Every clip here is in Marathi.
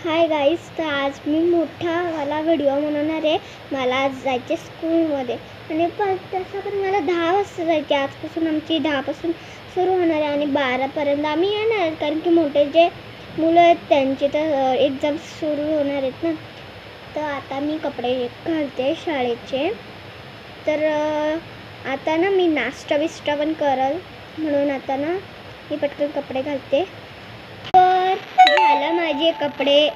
हाय गाईस, तर आज मी मोठावाला व्हिडिओ बनवणार आहे. मला आज जायचे स्कूलमध्ये आणि तसं पण मला 10 वाजता जायचे. आजपासून आमची 10 पासून सुरू होणार आहे आणि 12पर्यंत आम्ही येणार, कारण की मोठे जे मुलं आहेत त्यांचे तर एक्झाम सुरू होणार आहेत ना. तर आता मी कपडे घालते शाळेचे. तर आता ना मी नाश्ता बिस्टा पण करल, म्हणून आता ना मी पटकन कपडे घालते. तर झालं माझे कपडे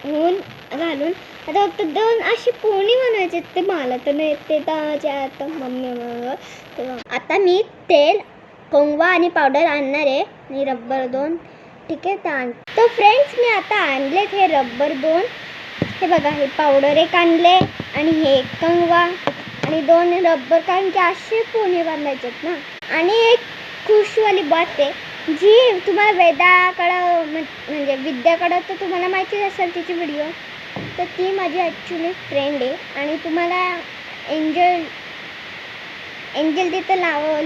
घालून. आता फक्त 2 अशी पोणी बनवायचे, ते मला तर नाही ते तर आता मम्मी. आता मी तेल, कंगवा आणि पावडर आणणार आहे आणि रब्बर 2. ठीक आहे, तर फ्रेंड्स मी आता आणलेत हे रब्बर 2. हे बघा, हे पावडर एक आणले आणि हे कंगवा आणि 2 रब्बर, कारण की असे पोणी बांधायचेत ना. आणि एक खुशवाली बात आहे जी तुम्हाला वेदाकडं म्हणजे विद्याकडं तर तुम्हाला माहितीच असेल तिची व्हिडिओ. तर ती माझी ॲक्च्युली फ्रेंड आहे आणि तुम्हाला एंजल तिथं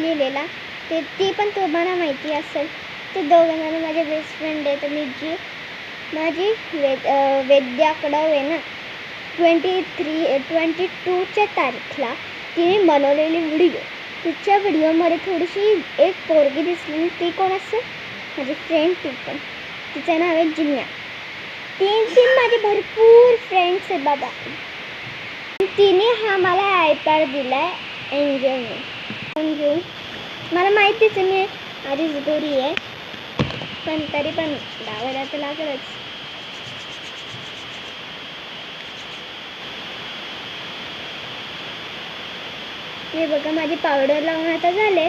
लिहिलेला ती पण तुम्हाला माहिती असेल. ते दोघं माझे बेस्ट फ्रेंड आहे. तर मी जी माझी वेद्याकडं आहे ना 22च्या तारखेला तिने बनवलेली व्हिडिओ. तिच्या व्हिडिओमध्ये थोडीशी एक पोरगी दिसली. ती कोण असेल? माझी फ्रेंड. ती पण तिचं नाव आहे जिन्या. तीन माझे भरपूर फ्रेंड्स आहेत बाबा. तिने हा मला आयपॅड दिला आहे एंजलने घेऊन. मला माहितीच आहे मी आधीच गोरी आहे, पण तरी पण लावायला तर लागलंच. हे बघा, माझी पावडर लावून आता झाले.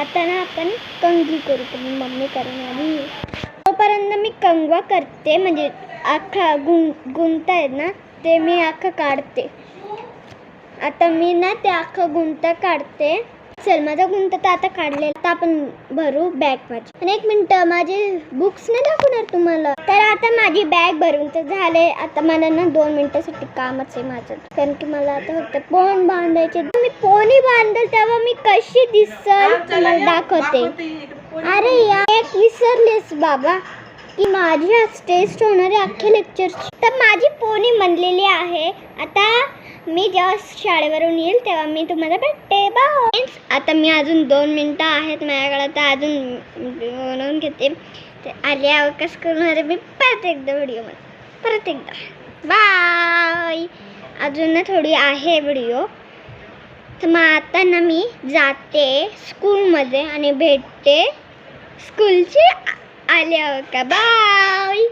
आता ना आपण कंघी करू. तुम्ही मम्मी करून आली. तोपर्यंत मी कंगवा करते, म्हणजे अख्खा गुंता आहेत ना ते मी अख्खं काढते. आता मी ना ते अख्खं गुंता काढते. चल, माझा गुंता तर आता काढलेला. आता आपण भरू बॅग माझी. आणि 1 मिनटं, माझे बुक्स नाही दाखवणार तुम्हाला. तर आता माझी बॅग भरून तर झाले. आता मला ना 2 मिनिटासाठी कामच आहे माझं, कारण की मला आता फक्त पोण बांधायचे. मी पोणी बांधल तेव्हा मी कशी दिसल तुम्हाला दाखवते. अरे यार, एक विसरलेस बाबा की माझी आज टेस्ट होणार आहे अख्ख्या लेक्चरची. तर माझी पोणी बनलेली आहे. आता मी जेव्हा शाळेवरून येईल तेव्हा मी तुम्हाला भेटते. बाय. आता मी अजून 2 मिनटं आहेत माझ्याकडे, तर अजून बनवून घेते. तर आले अवकाश करणार आहे मी परत एकदा व्हिडिओमध्ये. परत एकदा बाय. अजून ना थोडी आहे व्हिडिओ. तर मग आता ना मी जाते स्कूलमध्ये आणि भेटते स्कूलचे आले का. बाय.